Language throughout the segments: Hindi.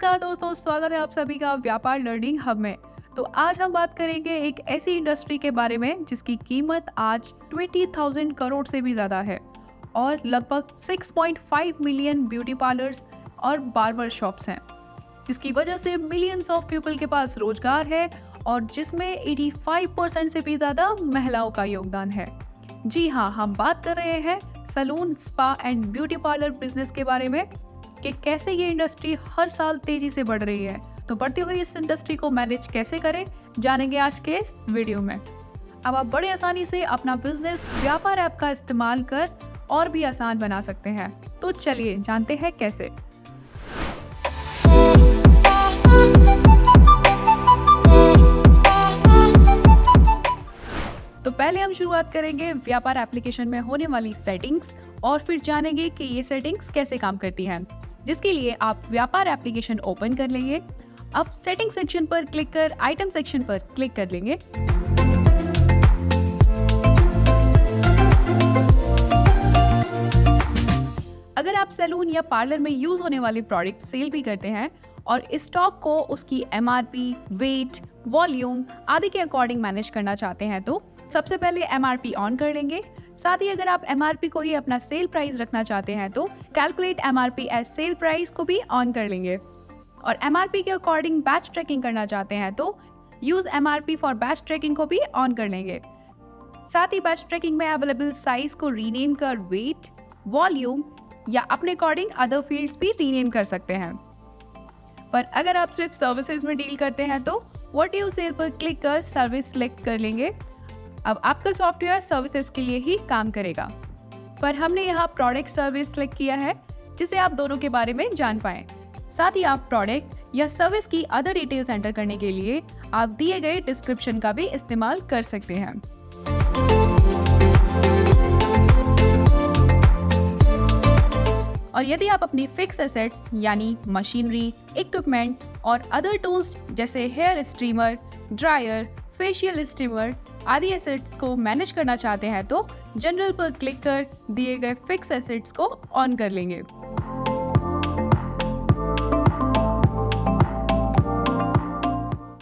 नमस्कार दोस्तों, स्वागत है आप सभी का व्यापार लर्निंग हब में। तो आज हम बात करेंगे एक ऐसी इंडस्ट्री के बारे में जिसकी कीमत आज 20,000 करोड़ से भी ज़्यादा है और लगभग 6.5 मिलियन ब्यूटी पार्लर्स और बार्बर शॉप्स हैं, जिसकी वजह से मिलियंस ऑफ पीपल के पास रोजगार है और जिसमें 85% से भी ज़्यादा महिलाओं का योगदान है। जी हाँ, हम बात कर रहे हैं salon, spa and beauty parlour business के बारे में कि कैसे ये इंडस्ट्री हर साल तेजी से बढ़ रही है। तो बढ़ती हुई इस इंडस्ट्री को मैनेज कैसे करें, जानेंगे आज के इस वीडियो में। अब आप बड़े आसानी से अपना बिजनेस व्यापार ऐप का इस्तेमाल कर और भी आसान बना सकते हैं। तो चलिए जानते हैं कैसे। तो पहले हम शुरुआत करेंगे व्यापार एप्लीकेशन में होने वाली सेटिंग्स और फिर जानेंगे कि ये सेटिंग्स कैसे काम करती हैं, जिसके लिए आप व्यापार एप्लीकेशन ओपन कर लेंगे। अब सेटिंग सेक्शन पर क्लिक कर आइटम सेक्शन पर क्लिक कर लेंगे। अगर आप सैलून या पार्लर में यूज होने वाले प्रोडक्ट सेल भी करते हैं और स्टॉक को उसकी MRP, वेट, वॉल्यूम आदि के अकॉर्डिंग मैनेज करना चाहते हैं तो सबसे पहले MRP ऑन कर लेंगे। साथ ही अगर आप MRP को ही अपना सेल प्राइस रखना चाहते हैं तो calculate MRP as sale price को भी ऑन कर लेंगे। और MRP के अकॉर्डिंग बैच ट्रैकिंग करना चाहते हैं तो use MRP for batch tracking को भी ऑन कर लेंगे। साथ ही बैच ट्रैकिंग में अवेलेबल साइज को रीनेम कर वेट, वॉल्यूम या अपने अकॉर्डिंग अदर फील्ड्स भी रीनेम कर सकते हैं। पर अगर आप सिर्फ सर्विसेज में डील करते हैं तो व्हाट यू सेल पर क्लिक कर सर्विस सिलेक्ट कर लेंगे। अब आपका सॉफ्टवेयर सर्विसेज के लिए ही काम करेगा, पर हमने यहाँ प्रोडक्ट सर्विस सिलेक्ट किया है जिसे आप दोनों के बारे में जान पाएं। साथ ही आप प्रोडक्ट या सर्विस की अदर डिटेल्स एंटर करने के लिए आप दिए गए डिस्क्रिप्शन का भी इस्तेमाल कर सकते हैं। और यदि आप अपनी फिक्स एसेट्स यानी मशीनरी, इक्विपमेंट और अदर टूल्स जैसे hair streamer, dryer, facial steamer आदि एसेट्स को मैनेज करना चाहते हैं तो जनरल पर क्लिक कर दिए गए फिक्स एसेट्स को ऑन कर लेंगे।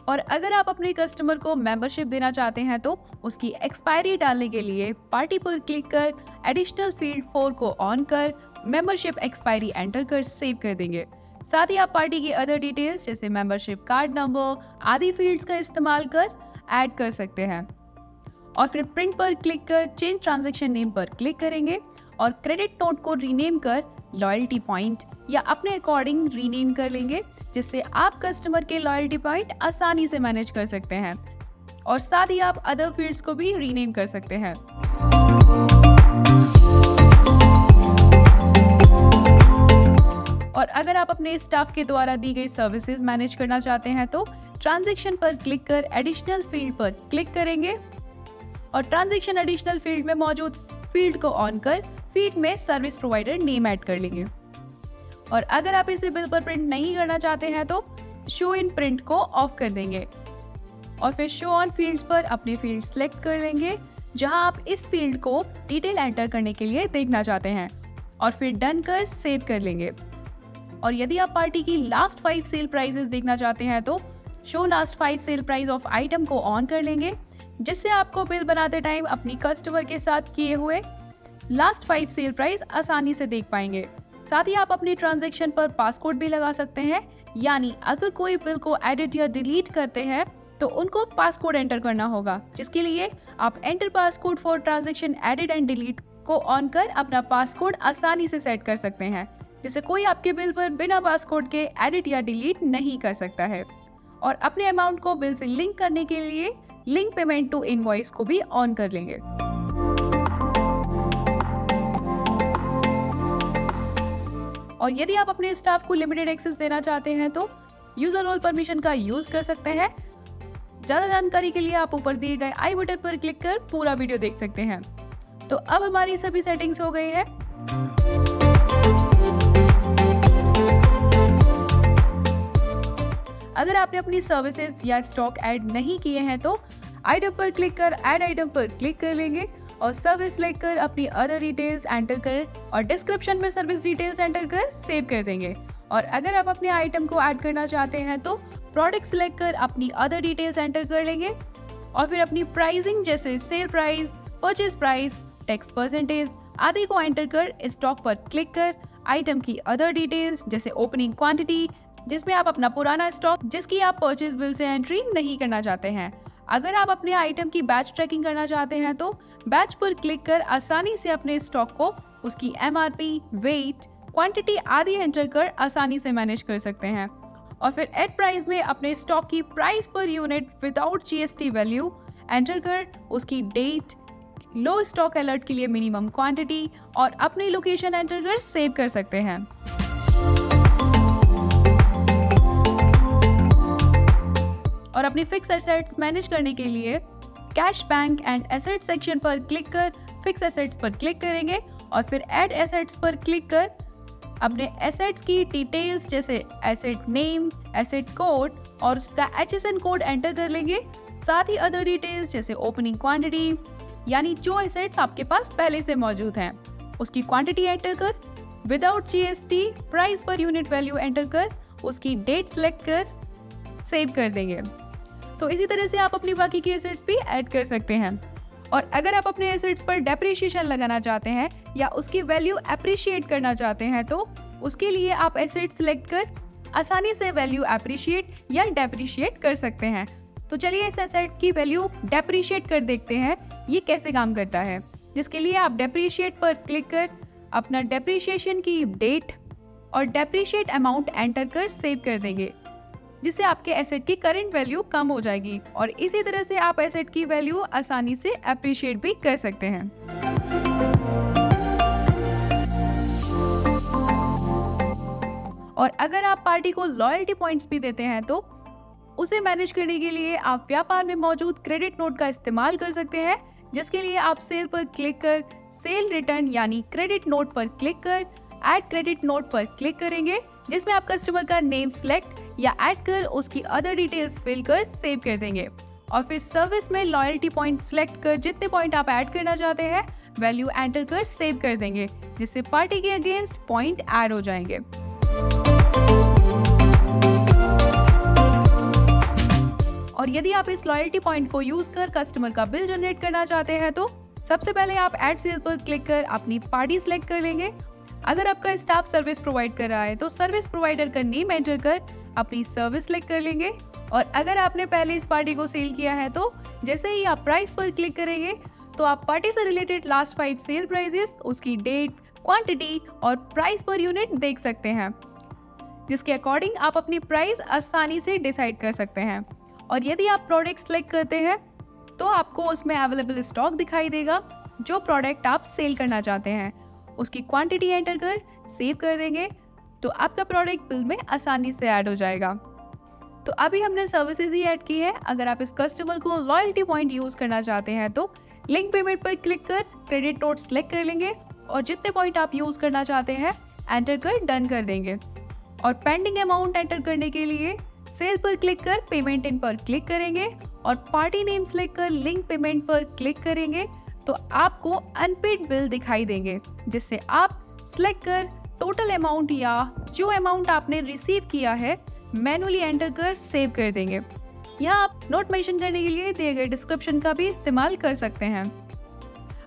और अगर आप अपने कस्टमर को मेंबरशिप देना चाहते हैं तो उसकी एक्सपायरी डालने के लिए पार्टी पर क्लिक कर एडिशनल फील्ड 4 को ऑन कर मेंबरशिप एक्सपायरी एंटर कर सेव कर देंगे। साथ ही आप पार्टी की अदर डिटेल्स जैसे मेंबरशिप कार्ड नंबर आदि फील्ड्स का इस्तेमाल कर ऐड कर सकते हैं। और फिर प्रिंट पर क्लिक कर चेंज ट्रांजैक्शन नेम पर क्लिक करेंगे और क्रेडिट नोट को रीनेम कर लॉयल्टी पॉइंट या अपने अकॉर्डिंग रीनेम कर लेंगे, जिससे आप कस्टमर के लॉयल्टी पॉइंट आसानी से मैनेज कर सकते हैं। और साथ ही आप अदर फील्ड्स को भी रीनेम कर सकते हैं। और अगर आप अपने स्टाफ के द्वारा दी गई सर्विसेज मैनेज करना चाहते हैं तो ट्रांजैक्शन पर क्लिक कर एडिशनल फील्ड पर क्लिक करेंगे और ट्रांजैक्शन एडिशनल फील्ड में मौजूद फील्ड को ऑन कर फील्ड में सर्विस प्रोवाइडर नेम ऐड कर लेंगे। और अगर आप इसे बिल पर प्रिंट नहीं करना चाहते हैं तो शो इन प्रिंट को ऑफ कर देंगे और फिर शो ऑन फील्ड्स पर अपने फील्ड सेलेक्ट कर लेंगे जहां आप इस फील्ड को डिटेल एंटर करने के लिए देखना चाहते हैं और फिर डन कर सेव कर लेंगे। और यदि आप पार्टी की लास्ट 5 सेल प्राइसेस देखना चाहते हैं तो show last 5 sale price of item को ऑन कर लेंगे, जिससे आपको बिल बनाते टाइम अपनी कस्टमर के साथ किए हुए लास्ट 5 सेल प्राइस आसानी से देख पाएंगे। साथ ही आप अपनी ट्रांजैक्शन पर पासकोड भी लगा सकते हैं, यानी अगर कोई बिल को एडिट या डिलीट करते हैं तो उनको पासकोड एंटर करना होगा, जिसके लिए आप enter passcode for transaction edit and delete को ऑन कर अपना पासकोड आसानी से सेट कर सकते हैं, जिससे कोई आपके बिल पर बिना पासकोड के एडिट या डिलीट नहीं कर सकता है। और अपने अमाउंट को बिल से लिंक करने के लिए लिंक पेमेंट टू इनवॉइस को भी ऑन कर लेंगे। और यदि आप अपने स्टाफ को लिमिटेड एक्सेस देना चाहते हैं तो यूजर रोल परमिशन का यूज कर सकते हैं। ज्यादा जानकारी के लिए आप ऊपर दिए गए आई बटन पर क्लिक कर पूरा वीडियो देख सकते हैं। तो अब हमारी सभी सेटिंग्स हो गई है। अगर आपने अपनी सर्विसेज या स्टॉक ऐड नहीं किए हैं तो आइटम पर क्लिक कर ऐड आइटम पर क्लिक कर लेंगे और सर्विस लेकर अपनी अदर डिटेल्स एंटर कर और डिस्क्रिप्शन में सर्विस डिटेल्स एंटर कर सेव कर देंगे। और अगर आप अपने आइटम को ऐड करना चाहते हैं तो प्रोडक्ट सिलेक्ट कर अपनी अदर डिटेल्स एंटर कर लेंगे और फिर अपनी प्राइसिंग जैसे sale price, purchase price, tax percentage आदि को एंटर कर स्टॉक पर क्लिक कर आइटम की अदर डिटेल्स जैसे ओपनिंग क्वांटिटी, जिसमें आप अपना पुराना स्टॉक जिसकी आप परचेज बिल से एंट्री नहीं करना चाहते हैं। अगर आप अपने आइटम की बैच ट्रैकिंग करना चाहते हैं तो बैच पर क्लिक कर आसानी से अपने स्टॉक को उसकी MRP, वेट, क्वांटिटी आदि एंटर कर आसानी से मैनेज कर सकते हैं। और फिर एड प्राइस में अपने स्टॉक की price per unit without GST value enter कर उसकी डेट, लो स्टॉक अलर्ट के लिए मिनिमम क्वांटिटी और अपनी लोकेशन एंटर कर सेव कर सकते हैं। और अपनी फिक्स एसेट्स मैनेज करने के लिए cash, bank and asset section पर क्लिक कर फिक्स एसेट्स पर क्लिक करेंगे और फिर ऐड एसेट्स पर क्लिक कर अपने एसेट्स की डिटेल्स जैसे एसेट नेम, एसेट कोड और उसका HSN कोड एंटर कर लेंगे। साथ ही अदर डिटेल्स जैसे ओपनिंग क्वांटिटी यानी जो एसेट्स आपके पास पहले से मौजूद हैं उसकी क्वांटिटी एंटर कर without GST price per unit value enter कर उसकी डेट सेलेक्ट कर सेव कर देंगे। तो इसी तरह से आप अपनी बाकी की एसेट्स भी ऐड कर सकते हैं। और अगर आप अपने एसेट्स पर डेप्रिसिएशन लगाना चाहते हैं या उसकी वैल्यू एप्रिशिएट करना चाहते हैं तो उसके लिए आप एसेट सिलेक्ट कर आसानी से वैल्यू एप्रिशिएट या डेप्रिशिएट कर सकते हैं। तो चलिए इस एसेट की वैल्यू डेप्रिशिएट कर देखते हैं ये कैसे काम करता है। जिसके लिए आप डेप्रिशिएट पर क्लिक कर अपना डेप्रिशिएशन की डेट और डेप्रिशिएट अमाउंट एंटर कर सेव कर देंगे, जिससे आपके एसेट की करंट वैल्यू कम हो जाएगी और इसी तरह से आप एसेट की वैल्यू आसानी से एप्रिशिएट भी कर सकते हैं। और अगर आप पार्टी को लॉयल्टी पॉइंट्स भी देते हैं तो उसे मैनेज करने के लिए आप व्यापार में मौजूद क्रेडिट नोट का इस्तेमाल कर सकते हैं। जिसके लिए आप सेल पर क्लिक कर सेल रिटर्न यानी क्रेडिट नोट पर क्लिक कर ऐड क्रेडिट नोट पर क्लिक करेंगे, जिसमें आप कस्टमर का नेम सिलेक्ट या ऐड कर उसकी अदर डिटेल्स फिल कर सेव कर देंगे। और फिर सर्विस में लॉयल्टी पॉइंट सिलेक्ट कर जितने पॉइंट आप ऐड करना चाहते हैं वैल्यू एंटर कर सेव कर देंगे, जिससे पार्टी के अगेंस्ट पॉइंट ऐड हो जाएंगे। और यदि आप इस लॉयल्टी पॉइंट को यूज कर कस्टमर का बिल जनरेट करना चाहते हैं तो सबसे पहले आप ऐड सेल पर क्लिक कर अपनी पार्टी सिलेक्ट कर लेंगे। अगर आपका स्टाफ सर्विस प्रोवाइड कर रहा है तो सर्विस प्रोवाइडर का नेम एंटर कर अपनी सर्विस सिलेक्ट कर लेंगे। और अगर आपने पहले इस पार्टी को सेल किया है तो जैसे ही आप प्राइस पर क्लिक करेंगे तो आप पार्टी से रिलेटेड लास्ट 5 सेल प्राइसेस, उसकी डेट, क्वांटिटी और प्राइस पर यूनिट देख सकते हैं, जिसके अकॉर्डिंग आप अपनी प्राइस आसानी से डिसाइड कर सकते हैं। और यदि आप प्रोडक्ट सेलेक्ट करते हैं तो आपको उसमें अवेलेबल स्टॉक दिखाई देगा जो प्रोडक्ट आप सेल करना चाहते हैं, उसकी क्वांटिटी एंटर कर सेव कर देंगे तो आपका प्रोडक्ट बिल में आसानी से ऐड हो जाएगा। तो अभी हमने सर्विसेज ही ऐड की है। अगर आप इस कस्टमर को लॉयल्टी पॉइंट यूज करना चाहते हैं तो लिंक पेमेंट पर क्लिक कर क्रेडिट नोट सेलेक्ट कर लेंगे और जितने पॉइंट आप यूज करना चाहते हैं एंटर कर डन कर देंगे। और पेंडिंग अमाउंट एंटर करने के लिए सेल पर क्लिक कर पेमेंट इन पर क्लिक करेंगे और पार्टी नेम सेलेक्ट कर लिंक पेमेंट पर क्लिक करेंगे तो आपको अनपेड बिल दिखाई देंगे, जिससे आप सिलेक्ट कर टोटल अमाउंट या जो अमाउंट आपने रिसीव किया है मैनुअली एंटर कर सेव कर देंगे। यहाँ आप नोट मेंशन करने के लिए दिए गए डिस्क्रिप्शन का भी इस्तेमाल कर सकते हैं।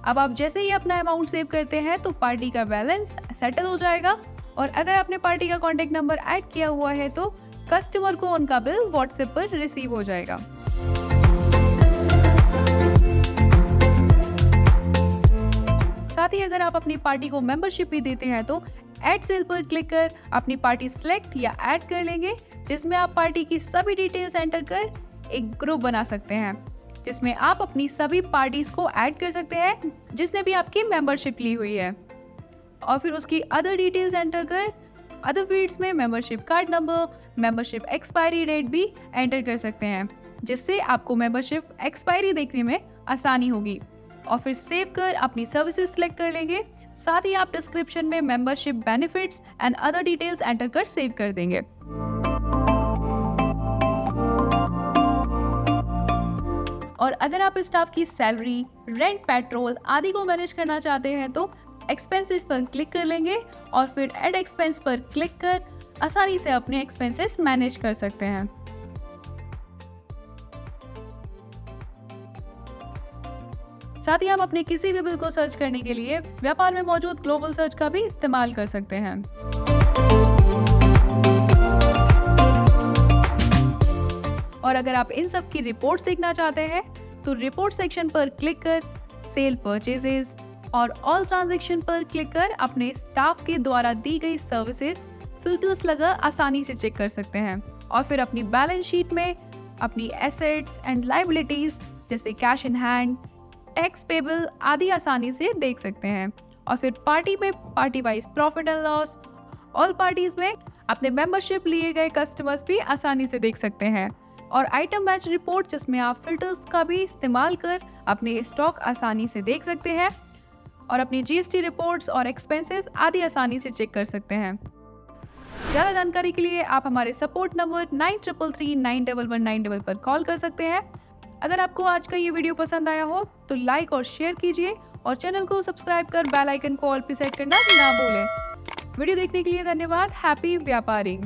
अब आप जैसे ही अपना अमाउंट सेव करते हैं तो पार्टी का बैलेंस सेटल हो जाएगा। और अगर आपने पार्टी का कॉन्टेक्ट नंबर ऐड किया हुआ है तो कस्टमर को उनका बिल व्हाट्सएप पर रिसीव हो जाएगा। साथ ही अगर आप अपनी पार्टी को मेंबरशिप भी देते हैं तो ऐड सेल पर क्लिक कर अपनी पार्टी सिलेक्ट या ऐड कर लेंगे, जिसमें आप पार्टी की सभी डिटेल्स एंटर कर एक ग्रुप बना सकते हैं, जिसमें आप अपनी सभी पार्टीज को ऐड कर सकते हैं जिसने भी आपकी मेंबरशिप ली हुई है। और फिर उसकी अदर डिटेल्स एंटर कर अदर फील्ड्स में membership card number, membership expiry date भी एंटर कर सकते हैं, जिससे आपको मेंबरशिप एक्सपायरी देखने में आसानी होगी। और फिर सेव कर अपनी सर्विसेज सिलेक्ट कर लेंगे। साथ ही आप डिस्क्रिप्शन में membership benefits and other details enter कर सेव कर देंगे। और अगर आप स्टाफ की सैलरी, रेंट, पेट्रोल आदि को मैनेज करना चाहते हैं तो एक्सपेंसेस पर क्लिक कर लेंगे और फिर ऐड एक्सपेंस पर क्लिक कर आसानी से अपने एक्सपेंसेस मैनेज कर सकते हैं। साथ ही हम अपने किसी भी बिल को सर्च करने के लिए व्यापार में मौजूद ग्लोबल सर्च का भी इस्तेमाल कर सकते हैं। और अगर आप इन सब की रिपोर्ट्स देखना चाहते हैं तो रिपोर्ट सेक्शन पर क्लिक कर सेल परचेजेस और ऑल ट्रांजैक्शन पर क्लिक कर अपने स्टाफ के द्वारा दी गई सर्विसेज फिल्टर्स लगा आसानी से चेक कर सकते हैं। और फिर अपनी बैलेंस शीट में अपनी एसेट्स एंड लायबिलिटीज जैसे cash in hand, tax payable आदि आसानी से देख सकते हैं। और फिर पार्टी में party wise profit and loss, all parties में अपने मेंबरशिप लिए गए कस्टमर्स भी आसानी से देख सकते हैं। और आइटम मैच रिपोर्ट जिसमें आप फिल्टर्स का भी इस्तेमाल कर अपने स्टॉक आसानी से देख सकते हैं और अपनी जीएसटी रिपोर्ट्स और एक्सपेंसेस आदि आसानी से चेक कर सकते हैं। ज़्यादा जानकारी के लिए आप हमारे सपोर्ट नंबर 93391191 पर कॉल कर सकते हैं। अगर आपको आज का ये वीडियो पसंद आया हो तो लाइक और शेयर कीजिए और चैनल को सब्सक्राइब कर बेल आइकन को ऑल पे सेट करना ना भूलें। वीडियो देखने के लिए धन्यवाद। हैप्पी व्यापारिंग।